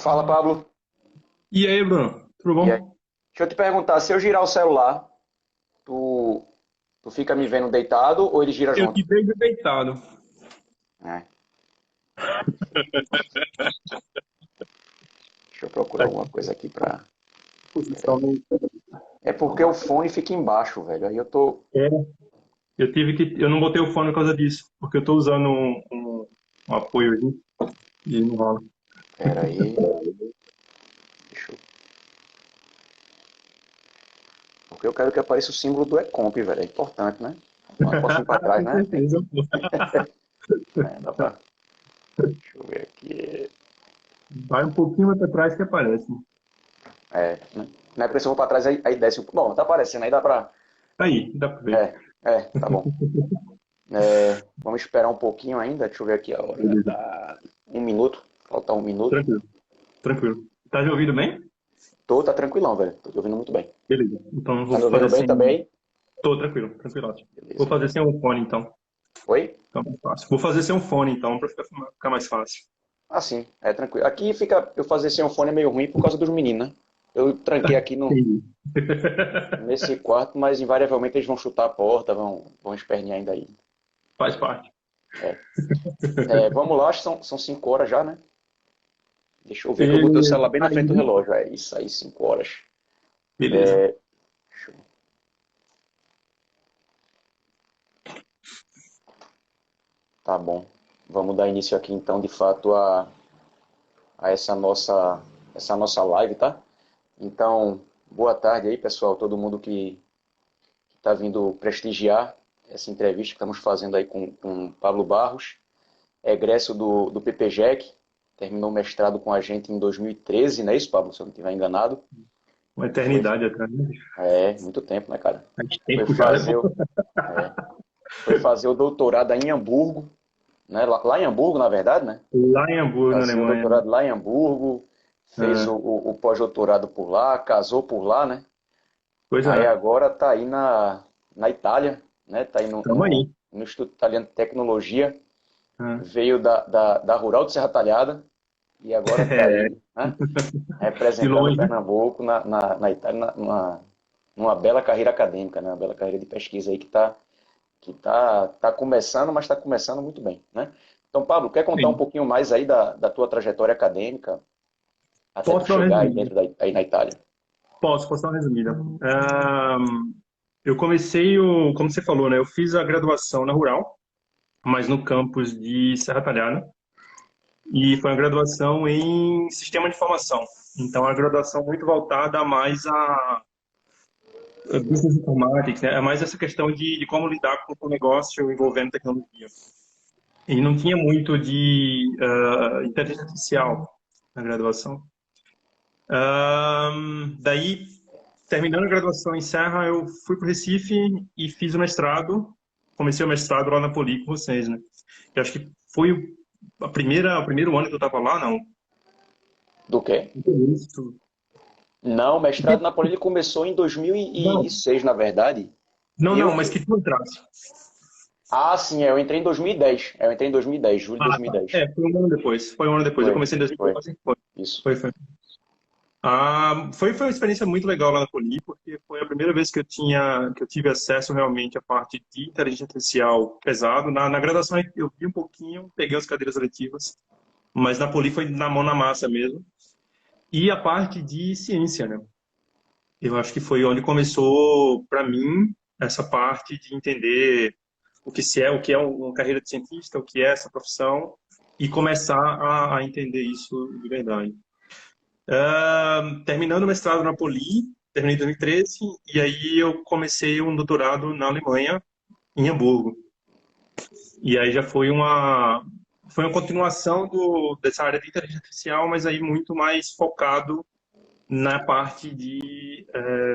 Fala, Pablo. E aí, Bruno? Tudo E aí? bom? Deixa eu te perguntar, se eu girar o celular, tu, tu fica me vendo deitado ou ele gira Eu te junto? vejo deitado. É, deixa eu procurar Tá alguma aqui, coisa aqui pra. posição no... É porque o fone fica embaixo, velho. Aí eu tô. É, eu não botei o fone por causa disso, porque eu tô usando um apoio aqui e não rola. Pera aí. Deixa eu... Porque eu quero que apareça o símbolo do Ecomp, velho. É importante, né? Posso ir pra trás, Com né? certeza, pô. Dá pra. Deixa eu ver aqui. Vai um pouquinho mais pra trás que aparece. É, né? Não é porque se eu vou pra trás, aí desce. Bom, tá aparecendo, aí dá pra. Aí, dá pra ver. Tá bom. Vamos esperar um pouquinho ainda. Deixa eu ver aqui a hora. Beleza. Dá 1 minuto. Falta 1 minuto. Tranquilo, tranquilo. Tá me ouvindo bem? Tá tranquilão, velho. Tô te ouvindo muito bem. Beleza. Então eu Tá vou me ouvindo fazer bem sem. também? Tô tranquilo, tranquilo. Vou Beleza. fazer sem um fone então. Oi? Fica mais fácil. Vou fazer sem um fone então, pra ficar mais fácil. Ah, sim. É tranquilo. Aqui fica. Eu fazer sem o fone é meio ruim por causa dos meninos, né? Eu tranquei aqui no, Entendi. nesse quarto, mas invariavelmente eles vão chutar a porta, vão espernear ainda aí. Faz parte. Vamos lá, acho que são 5 horas já, né? Deixa eu ver que eu botei o E celular bem na frente do aí, relógio. É isso aí, 5 horas. beleza. Deixa eu- Tá bom. Vamos dar início aqui então, de fato, a essa nossa live, tá? Então, boa tarde aí, pessoal, todo mundo que está vindo prestigiar essa entrevista que estamos fazendo aí com Pablo Barros, egresso do PPGEC, terminou o mestrado com a gente em 2013, não é isso, Pablo, se eu não estiver enganado? Uma Foi, eternidade atrás, né? muito tempo, né, cara? Faz Foi tempo já, né? fazer, foi fazer o doutorado em Hamburgo, né? Lá em Hamburgo, na verdade, né? Lá em Hamburgo, na Fazia o Alemanha. doutorado lá em Hamburgo, fez Ah, o pós-doutorado por lá, casou por lá, né? pois Aí é, agora está aí na Itália, né? Está aí no, tamo no, aí. no Instituto Italiano de Tecnologia, Ah, veio da Rural de Serra Talhada e agora está é, aí, né? de Representando longe. Pernambuco na Itália, numa bela carreira acadêmica, né? Uma bela carreira de pesquisa aí que tá começando, mas está começando muito bem, né? Então, Pablo, quer contar um Sim. pouquinho mais aí da tua trajetória acadêmica até tu Posso dar uma chegar aí resumida? dentro aí na Itália? Posso dar uma resumida. Eu comecei, como você falou, né? Eu fiz a graduação na Rural, mas no campus de Serra Talhada. E foi uma graduação em sistema de informação. Então, é uma graduação muito voltada mais a business informatics, né? É mais essa questão de como lidar com o negócio envolvendo tecnologia. E não tinha muito de inteligência artificial na graduação. Daí, terminando a graduação em Serra, eu fui para o Recife e fiz o mestrado. Comecei o mestrado lá na Poli com vocês, né? Eu acho que foi o primeiro ano que eu estava lá, não. Do quê? Isso. Não, o mestrado na Poli ele começou em dois mil Não, e seis, na verdade. não, Eu, mas que tu entrasse. sim, eu entrei em 2010. Eu entrei em 2010, julho de Ah, tá. 2010. Foi um ano depois. Foi um ano depois. Eu Foi, comecei em foi, 2012. Foi. isso. Foi. Foi uma experiência muito legal lá na Poli, porque foi a primeira vez que eu tive acesso realmente à parte de inteligência artificial pesado. Na graduação eu vi um pouquinho, peguei as cadeiras letivas, mas na Poli foi na mão na massa mesmo. E a parte de ciência, né? Eu acho que foi onde começou, para mim, essa parte de entender o que é uma carreira de cientista, o que é essa profissão, e começar a entender isso de verdade. Terminando o mestrado na Poli, terminei em 2013, e aí eu comecei um doutorado na Alemanha, em Hamburgo. E aí já foi uma continuação dessa área de inteligência artificial, mas aí muito mais focado na parte de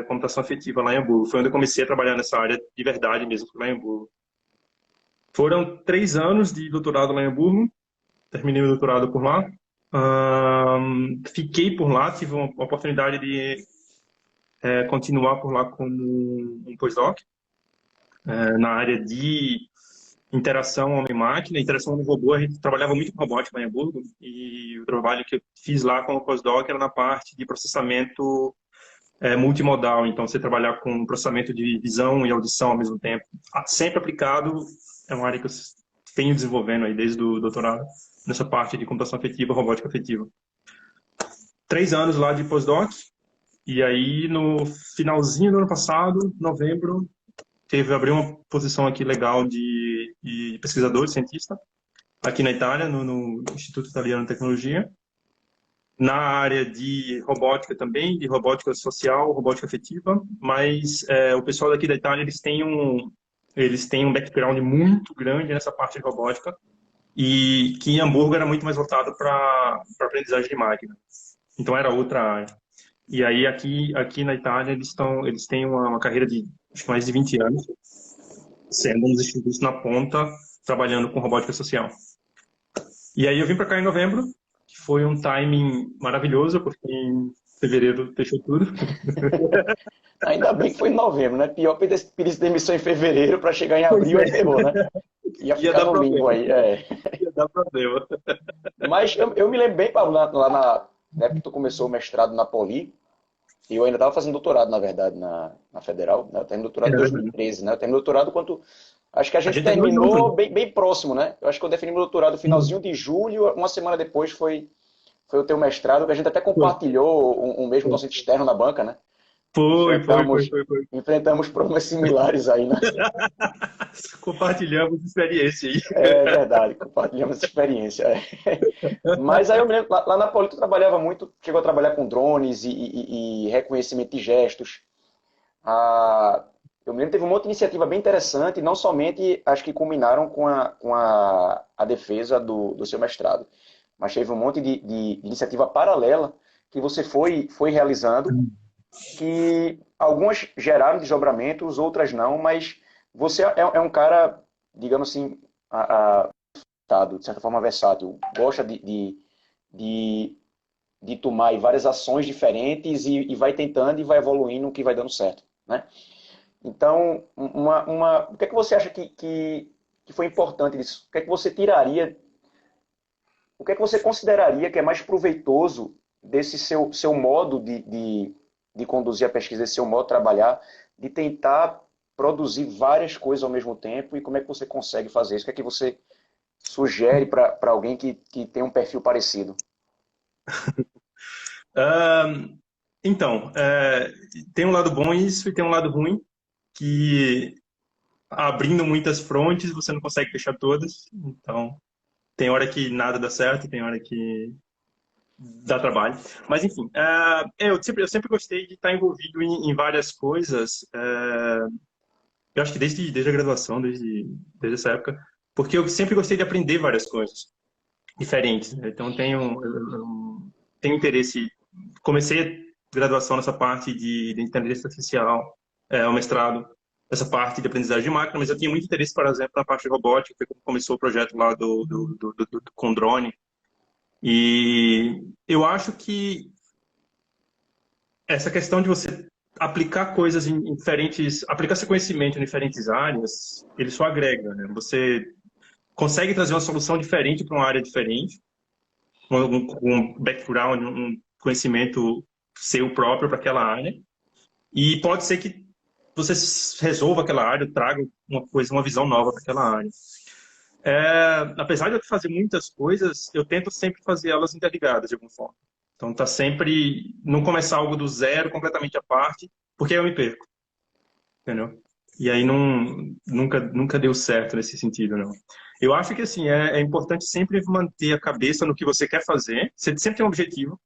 computação afetiva lá em Hamburgo. Foi onde eu comecei a trabalhar nessa área de verdade mesmo, lá em Hamburgo. Foram 3 anos de doutorado lá em Hamburgo, terminei o doutorado por lá. Fiquei por lá, tive uma oportunidade de continuar por lá como um postdoc, na área de interação homem-máquina, interação homem-robô. A gente trabalhava muito com robótica lá em Hamburgo, e o trabalho que eu fiz lá com o postdoc era na parte de processamento multimodal. Então, você trabalhar com processamento de visão e audição ao mesmo tempo. Sempre aplicado, é uma área que eu venho desenvolvendo aí desde o doutorado, nessa parte de computação afetiva, robótica afetiva. 3 anos lá de postdoc, e aí no finalzinho do ano passado, novembro, abriu uma posição aqui legal de pesquisador, de cientista, aqui na Itália, no Instituto Italiano de Tecnologia, na área de robótica também, de robótica social, robótica afetiva, mas o pessoal daqui da Itália, eles têm um background muito grande nessa parte de robótica, e que em Hamburgo era muito mais voltado para aprendizagem de máquina. Então era outra área. E aí aqui na Itália eles têm uma carreira de acho que mais de 20 anos, sendo um dos institutos na ponta, trabalhando com robótica social. E aí eu vim para cá em novembro, que foi um timing maravilhoso, porque em fevereiro fechou tudo. Ainda bem que foi em novembro, né? Pior pedir demissão em fevereiro para chegar em abril, aí ferrou, né? Ia ficar no limbo aí. Ia dar problema. Mas eu me lembro bem, Pablo, lá na época que tu começou o mestrado na Poli, e eu ainda estava fazendo doutorado, na verdade, na Federal, né? Eu terminei doutorado em 2013, né? Eu terminei doutorado quando... Acho que a gente terminou bem próximo, né? Eu acho que eu defini meu doutorado no finalzinho de julho, uma semana depois foi o teu mestrado, que a gente até compartilhou um mesmo docente externo na banca, né? Foi. Enfrentamos problemas similares aí, né? Compartilhamos experiência aí. É verdade, compartilhamos essa experiência. Mas aí eu me lembro, lá na Poli tu trabalhava muito, chegou a trabalhar com drones e reconhecimento de gestos. Eu me lembro que teve um monte de iniciativa bem interessante, não somente as que culminaram com a defesa do seu mestrado, mas teve um monte de iniciativa paralela que você foi realizando, que algumas geraram desdobramentos, outras não, mas você é um cara, digamos assim, de certa forma versátil, gosta de tomar aí várias ações diferentes e vai tentando e vai evoluindo o que vai dando certo, né? Então, o que é que você acha que foi importante disso? O que é que você tiraria, o que é que você consideraria que é mais proveitoso desse seu modo de conduzir a pesquisa, desse seu modo de trabalhar, de tentar produzir várias coisas ao mesmo tempo, e como é que você consegue fazer isso? O que é que você sugere para alguém que tem um perfil parecido? Então, tem um lado bom isso e tem um lado ruim, que abrindo muitas frontes você não consegue fechar todas. Então, tem hora que nada dá certo, tem hora que dá trabalho. Mas, enfim, eu sempre gostei de estar envolvido em várias coisas. Eu acho que desde a graduação, desde essa época, porque eu sempre gostei de aprender várias coisas diferentes, né? Então, eu tenho interesse. Comecei a graduação nessa parte de inteligência artificial, o mestrado, essa parte de aprendizagem de máquina, mas eu tinha muito interesse, por exemplo, na parte de robótica, que começou o projeto lá com drone. E eu acho que essa questão de você aplicar coisas em diferentes, aplicar seu conhecimento em diferentes áreas, ele só agrega, né? Você consegue trazer uma solução diferente para uma área diferente, um background, um conhecimento seu próprio para aquela área, e pode ser que você resolva aquela área, traga uma visão nova para aquela área. Apesar de eu fazer muitas coisas, eu tento sempre fazer elas interligadas de alguma forma. Então, tá sempre não começar algo do zero, completamente à parte, porque aí eu me perco, entendeu? E aí nunca deu certo nesse sentido, não. Eu acho que assim é importante sempre manter a cabeça no que você quer fazer. Você sempre tem um objetivo.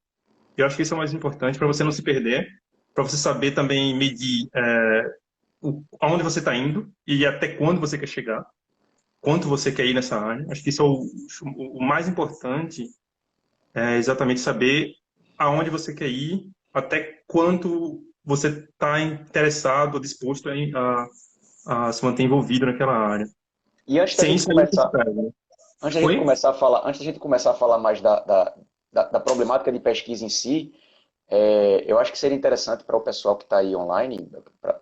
Eu acho que isso é o mais importante para você não se perder, para você saber também medir aonde você está indo e até quando você quer chegar, quanto você quer ir nessa área. Acho que isso é o mais importante, é exatamente saber aonde você quer ir, até quanto você está interessado, disposto a se manter envolvido naquela área. E antes da Sem gente isso aí, começar, antes da gente começar a falar mais da problemática de pesquisa em si, eu acho que seria interessante para o pessoal que está aí online,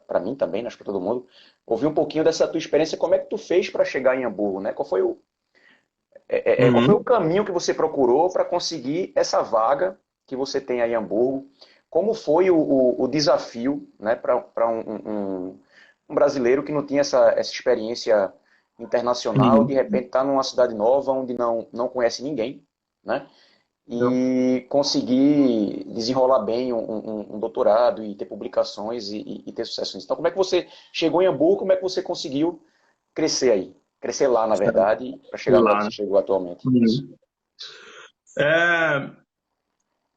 para mim também, né, acho que para todo mundo, ouvir um pouquinho dessa tua experiência, como é que tu fez para chegar em Hamburgo, né? Qual foi o Uhum. caminho que você procurou para conseguir essa vaga que você tem aí em Hamburgo? Como foi o desafio, né, para um brasileiro que não tinha essa experiência internacional, de Uhum. repente estar numa cidade nova onde não conhece ninguém, né? E conseguir desenrolar bem um doutorado e ter publicações e ter sucesso nisso. Então, como é que você chegou em Hamburgo? Como é que você conseguiu crescer aí? Crescer lá, na verdade, para chegar onde é que Lá, você né? chegou atualmente. Isso. Uhum. É,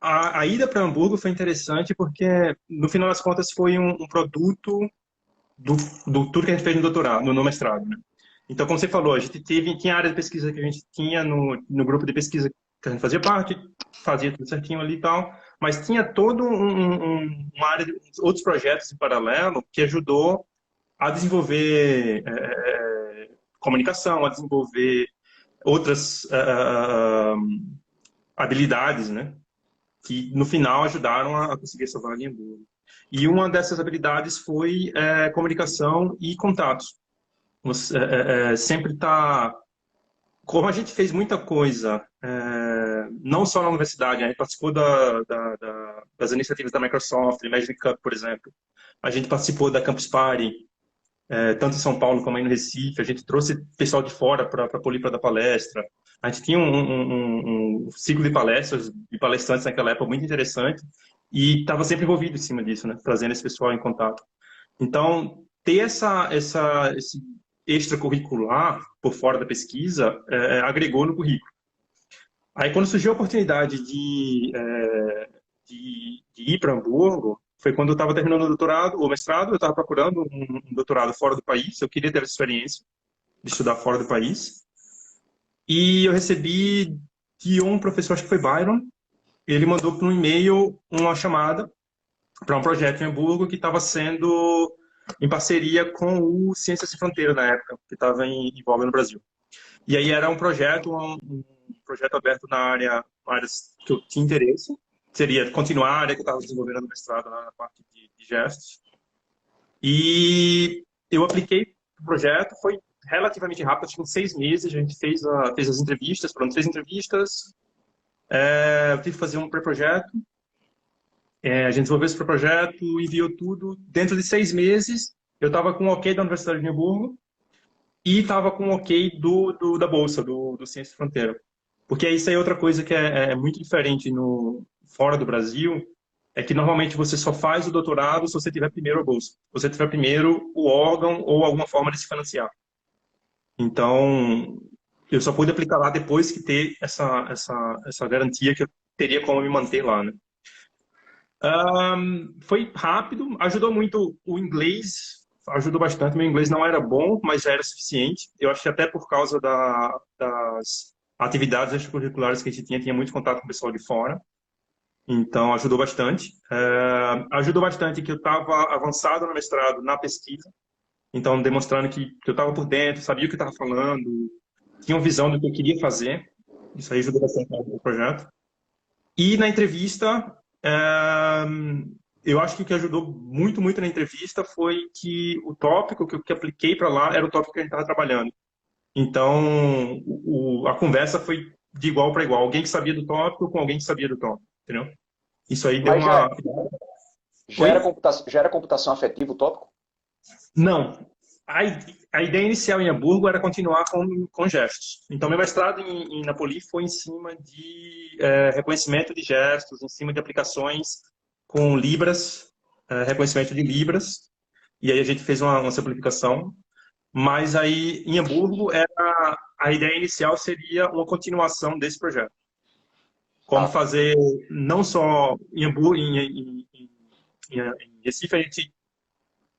a ida para Hamburgo foi interessante porque, no final das contas, foi um produto do, do tudo que a gente fez no doutorado, no mestrado, né? Então, como você falou, a gente tinha área de pesquisa que a gente tinha no grupo de pesquisa que a gente fazia parte, fazia tudo certinho ali e tal, mas tinha todo uma área de outros projetos em paralelo que ajudou a desenvolver comunicação, a desenvolver outras habilidades, né? Que no final ajudaram a conseguir essa vaga em Hamburgo. E uma dessas habilidades foi comunicação e contatos. Você sempre está. Como a gente fez muita coisa, não só na universidade, a gente participou das iniciativas da Microsoft, Magic Cup, por exemplo. A gente participou da Campus Party, tanto em São Paulo como aí no Recife. A gente trouxe pessoal de fora para polir para dar palestra. A gente tinha um ciclo de palestras, de palestrantes naquela época muito interessante e estava sempre envolvido em cima disso, né? Trazendo esse pessoal em contato. Então, ter esse extracurricular por fora da pesquisa agregou no currículo. Aí, quando surgiu a oportunidade de ir para Hamburgo, foi quando eu estava terminando o doutorado, o mestrado, eu estava procurando um doutorado fora do país, eu queria ter essa experiência de estudar fora do país. E eu recebi de um professor, acho que foi Byron, ele mandou por um e-mail uma chamada para um projeto em Hamburgo que estava sendo em parceria com o Ciências Sem Fronteira na época, que estava em voga no Brasil. E aí era um projeto aberto na áreas que eu tinha interesse, seria continuar a área que eu estava desenvolvendo no mestrado lá na parte de gestos. E eu apliquei o projeto, foi relativamente rápido, acho que em 6 meses a gente fez as entrevistas, foram 3 entrevistas, eu tive que fazer um pré-projeto, a gente desenvolveu esse pré-projeto, enviou tudo. Dentro de 6 meses, eu estava com o ok da Universidade de Hamburgo e estava com o ok da Bolsa, do Ciência de Fronteira. Porque isso aí é outra coisa que é muito diferente fora do Brasil, é que normalmente você só faz o doutorado se você tiver primeiro a bolsa. Se você tiver primeiro o órgão ou alguma forma de se financiar. Então, eu só pude aplicar lá depois que ter essa garantia que eu teria como me manter lá, né? Foi rápido, ajudou muito o inglês, ajudou bastante. Meu inglês não era bom, mas já era suficiente. Eu acho que até por causa das atividades extracurriculares que a gente tinha muito contato com o pessoal de fora. Então, ajudou bastante. Ajudou bastante que eu estava avançado no mestrado, na pesquisa. Então, demonstrando que eu estava por dentro, sabia o que estava falando, tinha uma visão do que eu queria fazer. Isso aí ajudou bastante no projeto. E na entrevista, eu acho que o que ajudou muito, muito na entrevista foi que o tópico que eu apliquei para lá era o tópico que a gente estava trabalhando. Então, a conversa foi de igual para igual. Alguém que sabia do tópico com alguém que sabia do tópico, entendeu? Isso aí deu Mas uma... Oi? já era computação afetiva o tópico? Não. A ideia inicial em Hamburgo era continuar com gestos. Então, meu mestrado em Napoli foi em cima de reconhecimento de gestos, em cima de aplicações com Libras, reconhecimento de Libras. E aí a gente fez uma simplificação. Mas aí, em Hamburgo, a ideia inicial seria uma continuação desse projeto. Como Tá. fazer, não só em Hamburgo, em Recife, a gente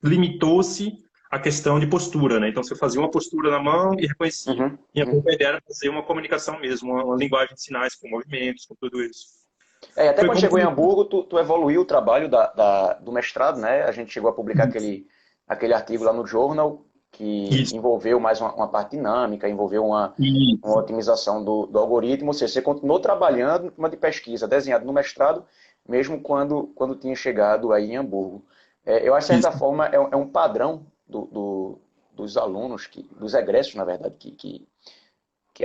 limitou-se à questão de postura, né? Então, você fazia uma postura na mão e reconhecia. Uhum, E a uhum. minha ideia era fazer uma comunicação mesmo, uma linguagem de sinais com movimentos, com tudo isso. Até Foi quando como chegou em começou. Hamburgo, tu evoluiu o trabalho do mestrado, né? A gente chegou a publicar aquele artigo lá no Journal, que Isso. envolveu mais uma parte dinâmica, envolveu uma Isso. otimização do algoritmo, ou seja, você continuou trabalhando no tema de pesquisa, desenhado no mestrado, mesmo quando tinha chegado aí em Hamburgo. Eu acho que, de Isso. certa forma, é um padrão dos alunos, dos egressos, na verdade, que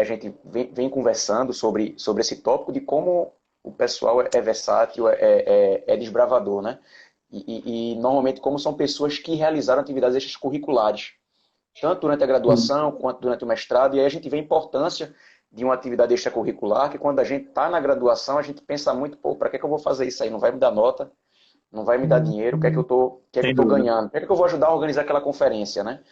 a gente vem conversando sobre esse tópico de como o pessoal é versátil, é desbravador, né? E normalmente como são pessoas que realizaram atividades extracurriculares, tanto durante a graduação quanto durante o mestrado, e aí a gente vê a importância de uma atividade extracurricular, que quando a gente está na graduação, a gente pensa muito, pô, para que eu vou fazer isso aí? Não vai me dar nota, não vai me dar dinheiro, o que é que eu Sem estou dúvida. ganhando? Para que é que eu vou ajudar a organizar aquela conferência, né?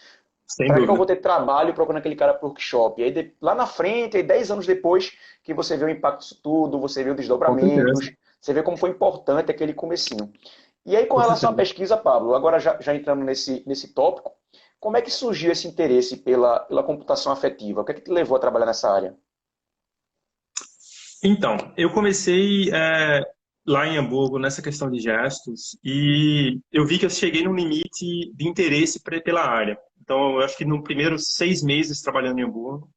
Sem Para que eu dúvida. vou ter trabalho procurando aquele cara para o workshop? E aí, lá na frente, aí 10 anos depois, que você vê o impacto disso tudo, você vê os Com certeza. desdobramentos, você vê como foi importante aquele comecinho. E aí, com Com relação à certeza. pesquisa, Pablo, agora já entrando nesse tópico, como é que surgiu esse interesse pela computação afetiva? O que é que te levou a trabalhar nessa área? Então, eu comecei lá em Hamburgo nessa questão de gestos e eu vi que eu cheguei num limite de interesse pela área. Então, eu acho que nos primeiros 6 meses trabalhando em Hamburgo,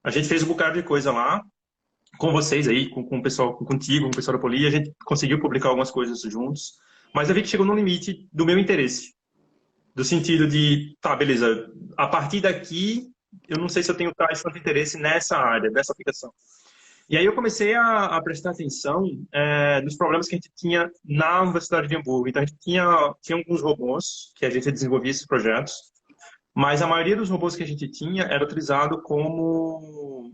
a gente fez um bocado de coisa lá, com vocês aí, com o pessoal, contigo, com o pessoal da Poli, a gente conseguiu publicar algumas coisas juntos, mas eu vi que chegou no limite do meu interesse, do sentido de, tá, beleza, a partir daqui, eu não sei se eu tenho tais tanto interesse nessa área, dessa aplicação. E aí eu comecei a prestar atenção nos problemas que a gente tinha na Universidade de Hamburgo. Então a gente tinha alguns robôs que a gente desenvolvia esses projetos, mas a maioria dos robôs que a gente tinha era utilizado como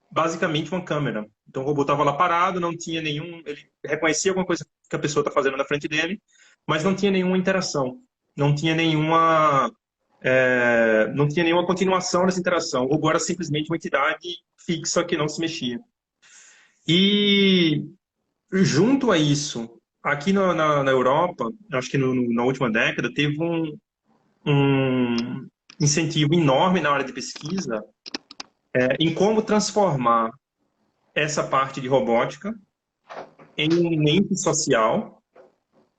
basicamente uma câmera. Então o robô estava lá parado, não tinha nenhum, ele reconhecia alguma coisa que a pessoa está fazendo na frente dele, mas não tinha nenhuma interação, não tinha nenhuma continuação dessa interação. O robô era simplesmente uma entidade fixa que não se mexia. E junto a isso, aqui na Europa, acho que na última década, teve um incentivo enorme na área de pesquisa em como transformar essa parte de robótica em um ente social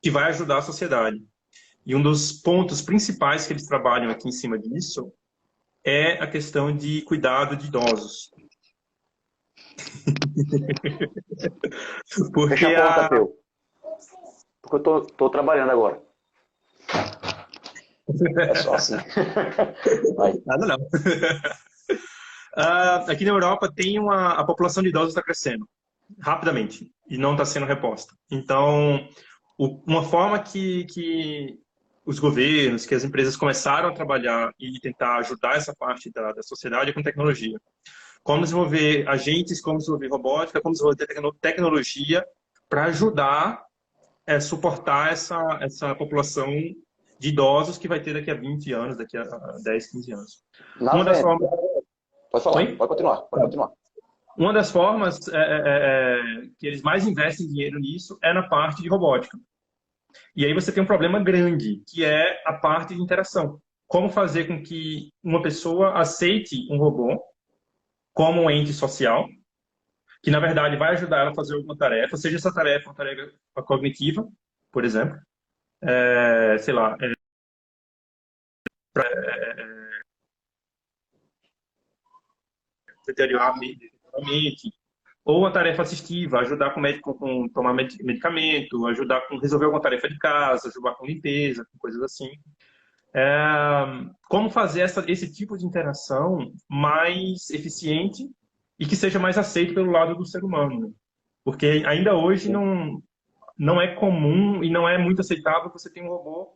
que vai ajudar a sociedade. E um dos pontos principais que eles trabalham aqui em cima disso é a questão de cuidado de idosos. Fecha a Porque porta, Peu, porque eu tô trabalhando agora. É só assim. Vai. nada não. Aqui na Europa a população de idosos está crescendo rapidamente e não está sendo reposta. Então, uma forma que os governos, que as empresas começaram a trabalhar e tentar ajudar essa parte da sociedade é com tecnologia. Como desenvolver agentes, como desenvolver robótica, como desenvolver tecnologia para ajudar suportar essa população de idosos que vai ter daqui a 20 anos, daqui a 10, 15 anos. Na Uma das verdade, formas. pode falar, Oi? pode continuar, pode continuar. Uma das formas que eles mais investem dinheiro nisso é na parte de robótica. E aí você tem um problema grande, que é a parte de interação. Como fazer com que uma pessoa aceite um robô como um ente social, que na verdade vai ajudar ela a fazer alguma tarefa, seja essa tarefa uma tarefa cognitiva, por exemplo, sei lá, deteriorar a mente, ou uma tarefa assistiva, ajudar com o médico com tomar medicamento, ajudar com resolver alguma tarefa de casa, ajudar com limpeza, com coisas assim. Como fazer esse tipo de interação mais eficiente e que seja mais aceito pelo lado do ser humano, né? Porque ainda hoje não é comum e não é muito aceitável você ter um robô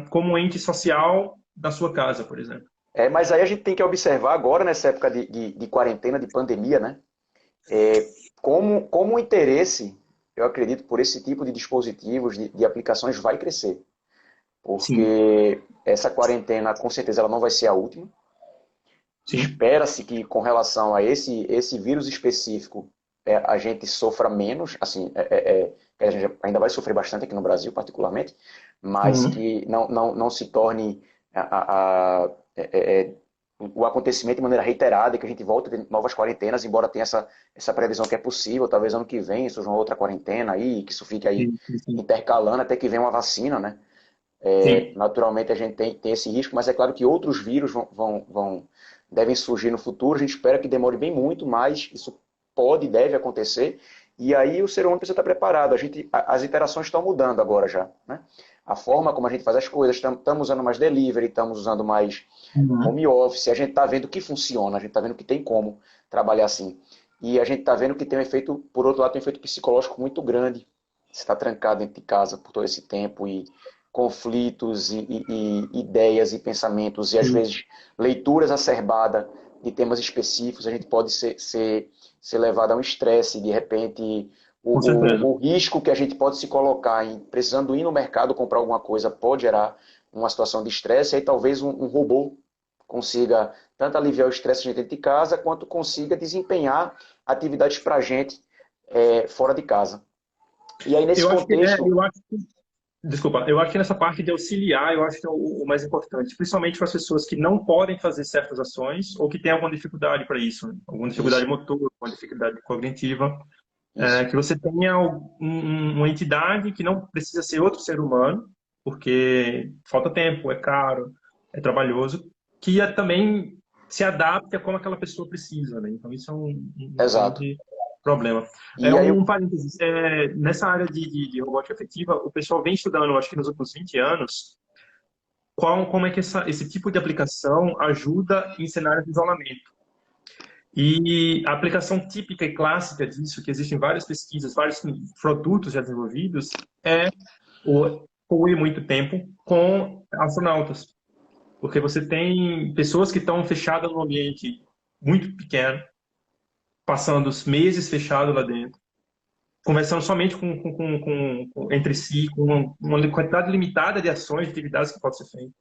como um ente social da sua casa, por exemplo. Mas aí a gente tem que observar agora, nessa época de quarentena, de pandemia, né? Como o interesse, eu acredito, por esse tipo de dispositivos, de aplicações, vai crescer. Sim, Porque essa quarentena, com certeza, ela não vai ser a última. sim. Espera-se que, com relação a esse vírus específico, a gente sofra menos, assim, a gente ainda vai sofrer bastante aqui no Brasil, particularmente, mas Uhum. que não se torne o acontecimento de maneira reiterada, que a gente volte a ter novas quarentenas, embora tenha essa previsão que é possível, talvez ano que vem surja uma outra quarentena aí, que isso fique aí Sim, sim, sim. intercalando até que venha uma vacina, né? Sim. Naturalmente a gente tem esse risco, mas é claro que outros vírus devem surgir no futuro. A gente espera que demore bem muito, mas isso pode e deve acontecer. E aí o ser humano precisa estar preparado. As interações estão mudando agora já, né? a forma como a gente faz as coisas, estamos usando mais delivery, estamos usando mais Uhum. home office, a gente está vendo que funciona, a gente está vendo que tem como trabalhar assim. E a gente está vendo que tem um efeito, por outro lado, tem um efeito psicológico muito grande. Você está trancado dentro de casa por todo esse tempo e conflitos e ideias e pensamentos e às Sim, vezes leituras acerbadas de temas específicos, a gente pode ser levado a um estresse, de repente com certeza. o risco que a gente pode se colocar em precisando ir no mercado comprar alguma coisa pode gerar uma situação de estresse, e aí talvez um robô consiga tanto aliviar o estresse dentro de casa, quanto consiga desempenhar atividades para a gente fora de casa. E aí, nesse Eu acho que contexto, desculpa, eu acho que nessa parte de auxiliar, eu acho que é o mais importante, principalmente para as pessoas que não podem fazer certas ações ou que têm alguma dificuldade para isso, né? Alguma dificuldade isso, motora, alguma dificuldade cognitiva, isso, que você tenha uma entidade que não precisa ser outro ser humano, porque falta tempo, é caro, é trabalhoso, que também se adapte a como aquela pessoa precisa, né? Então isso é um exato. grande problema. E aí, Parênteses, nessa área de robótica efetiva, o pessoal vem estudando, acho que nos últimos 20 anos, como é que esse tipo de aplicação ajuda em cenários de isolamento. E a aplicação típica e clássica disso, que existem várias pesquisas, vários produtos já desenvolvidos, é o ir muito tempo com astronautas. Porque você tem pessoas que estão fechadas num ambiente muito pequeno, passando os meses fechados lá dentro, conversando somente entre si, com uma quantidade limitada de ações, de atividades que pode ser feita.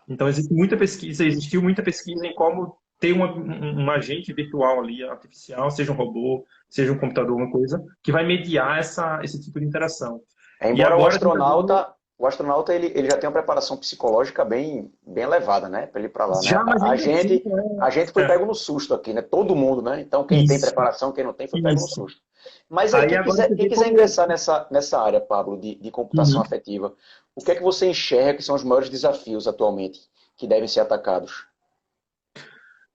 Então, existiu muita pesquisa em como ter um agente virtual ali, artificial, seja um robô, seja um computador, alguma coisa, que vai mediar esse tipo de interação. E embora agora a gente está vendo, o astronauta ele já tem uma preparação psicológica bem elevada, né, para ele ir para lá, né? já, mas ainda assim, A gente foi pego no susto aqui, né? Todo mundo, né? Então quem tem isso, preparação, quem não tem, foi pego no isso. susto. Mas aí Aí agora você quem vê quiser como... ingressar nessa área, Pablo, de computação Uhum. afetiva, o que é que você enxerga que são os maiores desafios atualmente que devem ser atacados?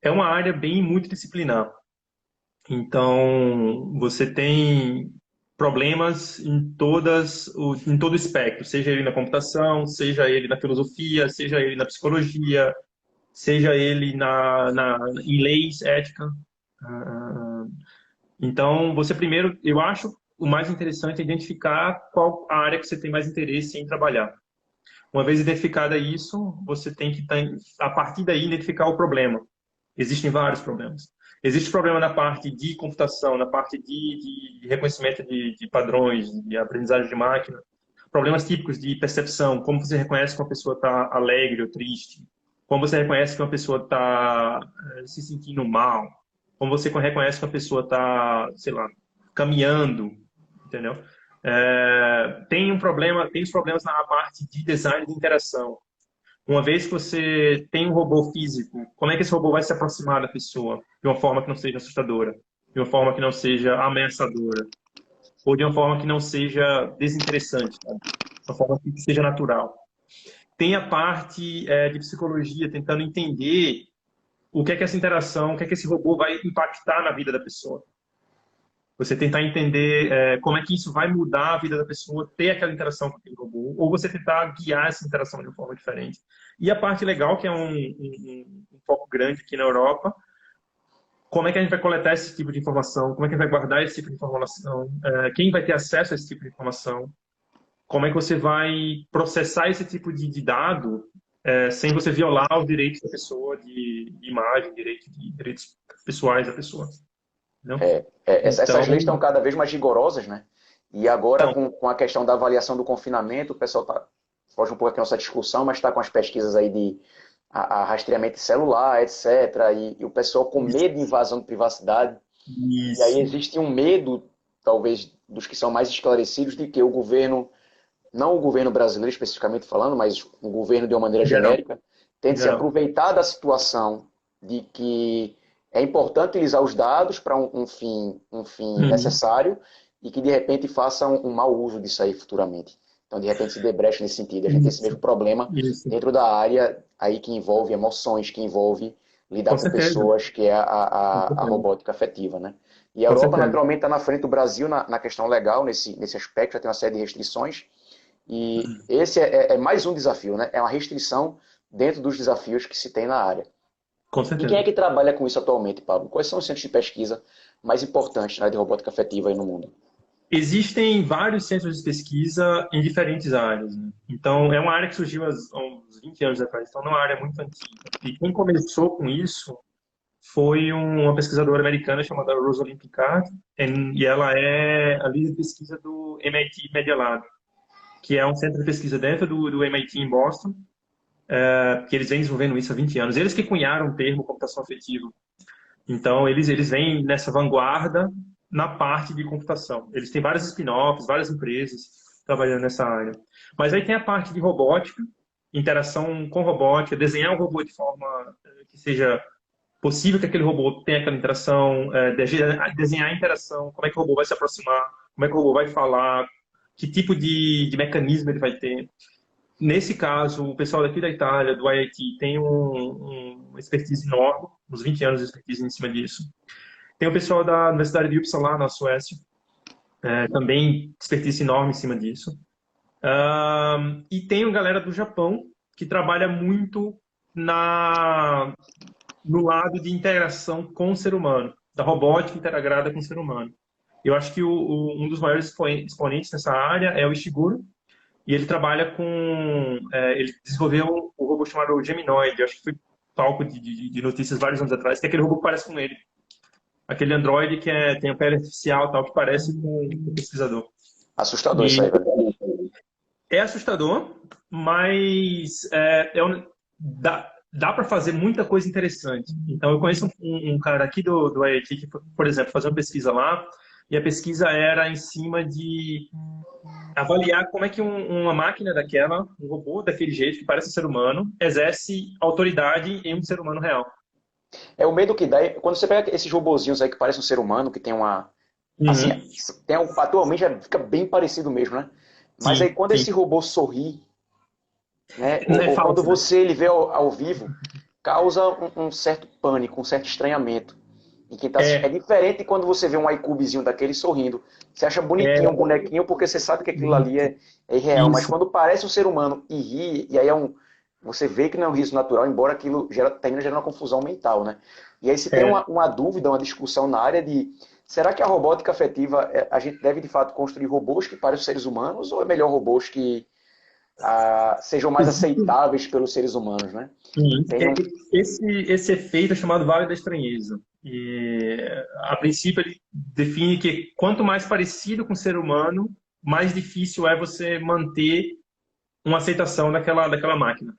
É uma área bem multidisciplinar. Então, você tem problemas em todo o espectro, seja ele na computação, seja ele na filosofia, seja ele na psicologia, seja ele em leis, ética. Ah, Então, você primeiro, eu acho, o mais interessante é identificar qual a área que você tem mais interesse em trabalhar. Uma vez identificada isso, você tem que, a partir daí, identificar o problema. Existem vários problemas. Existe problema na parte de computação, na parte de reconhecimento de padrões, de aprendizagem de máquina. Problemas típicos de percepção, como você reconhece que uma pessoa está alegre ou triste, como você reconhece que uma pessoa está se sentindo mal, como você reconhece que uma pessoa está, sei lá, caminhando, entendeu? Tem os problemas na parte de design de interação. Uma vez que você tem um robô físico, como é que esse robô vai se aproximar da pessoa de uma forma que não seja assustadora, de uma forma que não seja ameaçadora, ou de uma forma que não seja desinteressante, sabe? De uma forma que seja natural. Tem a parte de psicologia, tentando entender o que é que essa interação, o que é que esse robô vai impactar na vida da pessoa. Você tentar entender como é que isso vai mudar a vida da pessoa, ter aquela interação com aquele robô, ou você tentar guiar essa interação de uma forma diferente. E a parte legal, que é um foco grande aqui na Europa, como é que a gente vai coletar esse tipo de informação, como é que a gente vai guardar esse tipo de informação, quem vai ter acesso a esse tipo de informação, como é que você vai processar esse tipo de dado sem você violar os direitos da pessoa, de imagem, direitos pessoais da pessoa. Entendeu? Essas Então, leis estão cada vez mais rigorosas, né? E agora, com a questão da avaliação do confinamento, o pessoal foge um pouco aqui da nossa discussão, mas está com as pesquisas aí de rastreamento celular, etc. E o pessoal com medo de invasão de privacidade. E aí isso. existe um medo, talvez, dos que são mais esclarecidos, de que o governo, não o governo brasileiro especificamente falando, mas o governo de uma maneira Geral, genérica, tente se geral. aproveitar da situação de que é importante utilizar os dados para um fim Uhum. necessário e que de repente faça um mau uso disso aí futuramente. Então, de repente, se debrecha nesse sentido. A gente tem esse Isso, mesmo problema isso. dentro da área aí que envolve emoções, que envolve lidar Com com certeza, pessoas, que é com a certeza, robótica afetiva, né? E a com Europa, certeza. naturalmente, está na frente do Brasil na questão legal, nesse aspecto, já tem uma série de restrições. E esse é mais um desafio, né? É uma restrição dentro dos desafios que se tem na área. Com E quem é certeza. que trabalha com isso atualmente, Pablo? Quais são os centros de pesquisa mais importantes na área de robótica afetiva aí no mundo? Existem vários centros de pesquisa em diferentes áreas, né? Então, é uma área que surgiu há uns 20 anos atrás, então não é uma área muito antiga. E quem começou com isso foi uma pesquisadora americana chamada Rosalind Picard, e ela é a líder de pesquisa do MIT Media Lab, que é um centro de pesquisa dentro do MIT em Boston, que eles vêm desenvolvendo isso há 20 anos. Eles que cunharam o termo computação afetiva. Então, eles vêm nessa vanguarda na parte de computação. Eles têm vários spin-offs, várias empresas trabalhando nessa área. Mas aí tem a parte de robótica, interação com robótica, desenhar o robô de forma que seja possível que aquele robô tenha aquela interação, desenhar a interação, como é que o robô vai se aproximar, como é que o robô vai falar, que tipo de mecanismo ele vai ter. Nesse caso, o pessoal daqui da Itália, do IIT, tem uma expertise enorme, uns 20 anos de expertise em cima disso. Tem o pessoal da Universidade de Uppsala, na Suécia, também expertise enorme em cima disso. E tem a galera do Japão, que trabalha muito no lado de integração com o ser humano, da robótica integrada com o ser humano. Eu acho que um dos maiores exponentes nessa área é o Ishiguro, e ele trabalha com. Ele desenvolveu um robô chamado Geminoid, acho que foi palco de notícias vários anos atrás, que é aquele robô que parece com ele. Aquele androide que tem a pele artificial, tal, que parece com o pesquisador. Assustador isso E aí, velho. é assustador, mas dá para fazer muita coisa interessante. Então, eu conheço um cara aqui do IIT que, por exemplo, fazer uma pesquisa lá, e a pesquisa era em cima de avaliar como é que uma máquina daquela, um robô daquele jeito, que parece um ser humano, exerce autoridade em um ser humano real. É o medo que dá. Quando você pega esses robozinhos aí que parecem um ser humano, que tem uma. Assim, Uhum. atualmente já fica bem parecido mesmo, né? Mas aí Sim, quando sim. esse robô sorri, né? Não é Ou quando falso, né? você ele vê ao vivo, causa um certo pânico, um certo estranhamento. E quem tá assistindo. É É, diferente quando você vê um iCubezinho daquele sorrindo. Você acha bonitinho é um bonequinho porque você sabe que aquilo ali é irreal. Mas isso. quando parece um ser humano e ri, e aí você vê que não é um riso natural, embora aquilo termina gerando uma confusão mental, né? E aí se tem É. uma dúvida, uma discussão na área de será que a robótica afetiva, a gente deve de fato construir robôs que pareçam seres humanos ou é melhor robôs que sejam mais aceitáveis pelos seres humanos, né? Uhum. Tem um, Esse efeito é chamado Vale da Estranheza. E, a princípio, ele define que quanto mais parecido com o ser humano, mais difícil é você manter uma aceitação daquela máquina.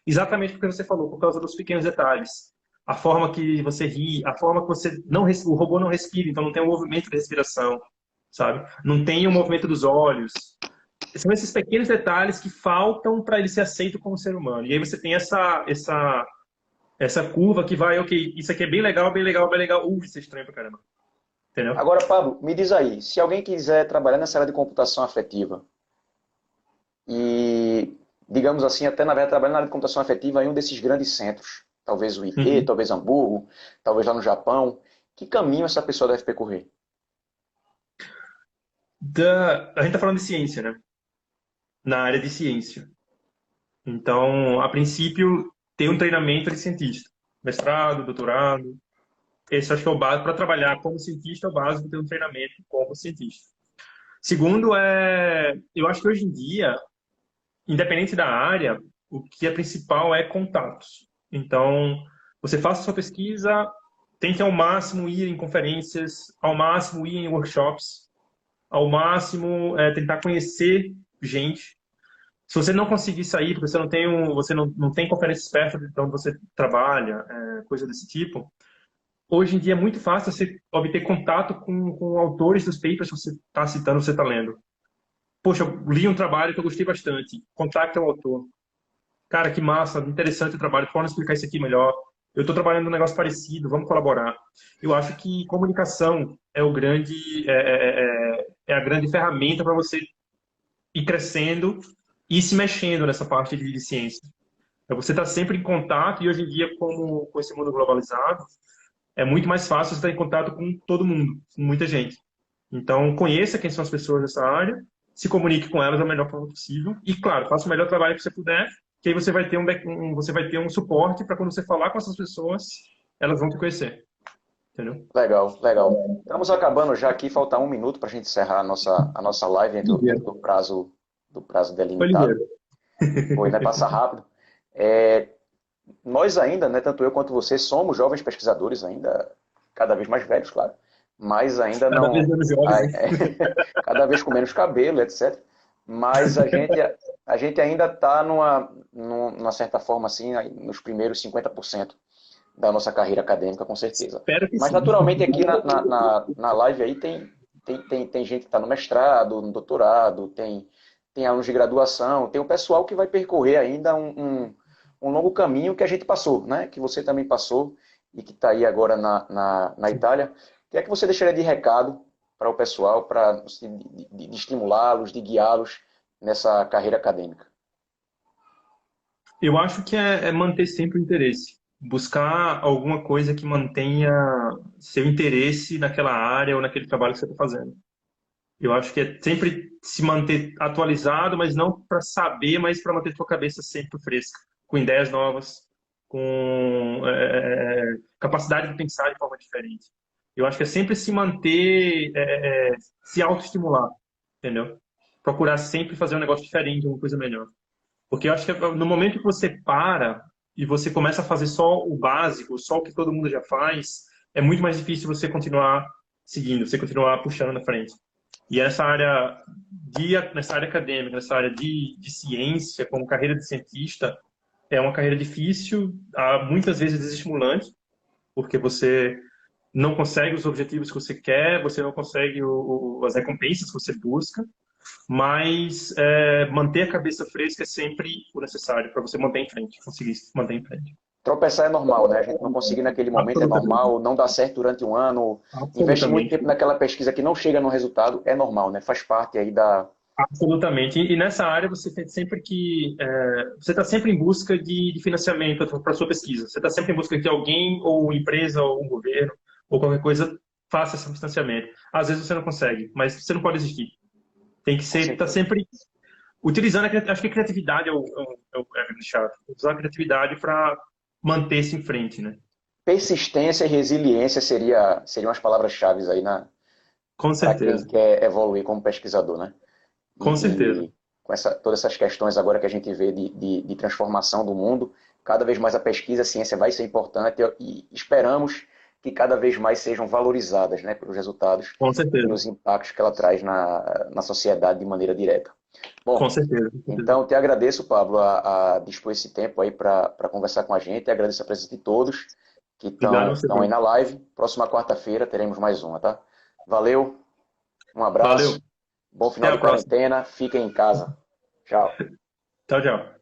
Exatamente porque você falou, por causa dos pequenos detalhes. A forma que você ri, a forma que você não o robô não respira, então não tem um movimento de respiração, sabe? Não tem o movimento dos olhos. São esses pequenos detalhes que faltam para ele ser aceito como ser humano. E aí você tem essa curva que vai, ok, isso aqui é bem legal, bem legal, bem legal. Isso é estranho pra caramba. Entendeu? Agora, Pablo, me diz aí, se alguém quiser trabalhar nessa área de computação afetiva e, digamos assim, até na verdade trabalhar na área de computação afetiva em um desses grandes centros, talvez o IT, Uhum. talvez Hamburgo, talvez lá no Japão, que caminho essa pessoa deve percorrer? A gente tá falando de ciência, né? Na área de ciência. Então, a princípio, tem um treinamento de cientista. Mestrado, doutorado. Esse acho que é o básico para trabalhar como cientista, é o básico ter um treinamento como cientista. Segundo eu acho que hoje em dia, independente da área, o que é principal é contatos. Então, você faça sua pesquisa, tente ao máximo ir em conferências, ao máximo ir em workshops, ao máximo tentar conhecer gente. Se você não conseguir sair, porque você não tem não tem conferências perto de onde você trabalha, coisa desse tipo, hoje em dia é muito fácil você obter contato com autores dos papers que você está citando, você está lendo. Poxa, eu li um trabalho que eu gostei bastante. Contacta o autor. Cara, que massa, interessante o trabalho. Pode explicar isso aqui melhor. Eu estou trabalhando um negócio parecido, vamos colaborar. Eu acho que comunicação é a grande ferramenta para você ir crescendo e ir se mexendo nessa parte de ciência. Você está sempre em contato e hoje em dia, com esse mundo globalizado, é muito mais fácil você estar em contato com todo mundo, com muita gente. Então, conheça quem são as pessoas dessa área se comunique com elas da melhor forma possível. E, claro, faça o melhor trabalho que você puder, que aí você vai ter você vai ter um suporte para quando você falar com essas pessoas, elas vão te conhecer. Entendeu? Legal, legal. Estamos acabando já aqui, falta um minuto para a gente encerrar a nossa live dentro do prazo Foi delimitado. ligeiro. Foi, né? Passa rápido. É, nós ainda, né, tanto eu quanto você, somos jovens pesquisadores ainda, cada vez mais velhos, claro, mas ainda Cada vez não, menos jovens, né? cada vez com menos cabelo, etc. Mas a gente ainda está numa certa forma, assim, nos primeiros 50% da nossa carreira acadêmica, com certeza. Espero que Mas, sim. naturalmente, aqui na live aí tem gente que está no mestrado, no doutorado, tem alunos de graduação, tem o pessoal que vai percorrer ainda um longo caminho que a gente passou, né? Que você também passou e que está aí agora na Itália. O que é que você deixaria de recado para o pessoal, para de estimulá-los, de guiá-los nessa carreira acadêmica? Eu acho que é manter sempre o interesse. Buscar alguma coisa que mantenha seu interesse naquela área ou naquele trabalho que você está fazendo. Eu acho que é sempre se manter atualizado, mas não para saber, mas para manter sua cabeça sempre fresca, com ideias novas, com capacidade de pensar de forma diferente. Eu acho que é sempre se manter, se autoestimular, entendeu? Procurar sempre fazer um negócio diferente, uma coisa melhor. Porque eu acho que no momento que você para e você começa a fazer só o básico, só o que todo mundo já faz, é muito mais difícil você continuar seguindo, você continuar puxando na frente. E nessa área acadêmica, nessa área de ciência, como carreira de cientista, é uma carreira difícil, muitas vezes desestimulante, porque você não consegue os objetivos que você quer, você não consegue as recompensas que você busca, mas manter a cabeça fresca é sempre o necessário para você manter em frente, conseguir se manter em frente. Tropeçar é normal, né? A gente não conseguir naquele momento é Absolutamente. normal, não dá certo durante um ano, investe muito Absolutamente. tempo naquela pesquisa que não chega no resultado, é normal, né? Faz parte aí da. Absolutamente. E nessa área você tem sempre você está sempre em busca de financiamento para a sua pesquisa. Você está sempre em busca que alguém, ou uma empresa, ou um governo, ou qualquer coisa, faça esse financiamento. Às vezes você não consegue, mas você não pode desistir. Tem que Com ser, tá certeza. sempre utilizando acho que a criatividade é a grande chave. Usar a criatividade para manter-se em frente, né? Persistência e resiliência seriam as palavras-chave aí Com para quem certeza. quer evoluir como pesquisador, né? Com certeza. E com todas essas questões agora que a gente vê de transformação do mundo, cada vez mais a pesquisa, a ciência vai ser importante e esperamos que cada vez mais sejam valorizadas, né, pelos resultados Com e certeza. pelos impactos que ela traz na sociedade de maneira direta. Com Bom, certeza. Com certeza. então te agradeço, Pablo, a dispor esse tempo aí para conversar com a gente, agradeço a presença de todos que Obrigado a estão você, aí Bruno. na live. Próxima quarta-feira teremos mais uma, tá? Valeu, um Valeu. abraço, bom Até final de a próxima. quarentena, fiquem em casa. Tchau. Tchau, tchau.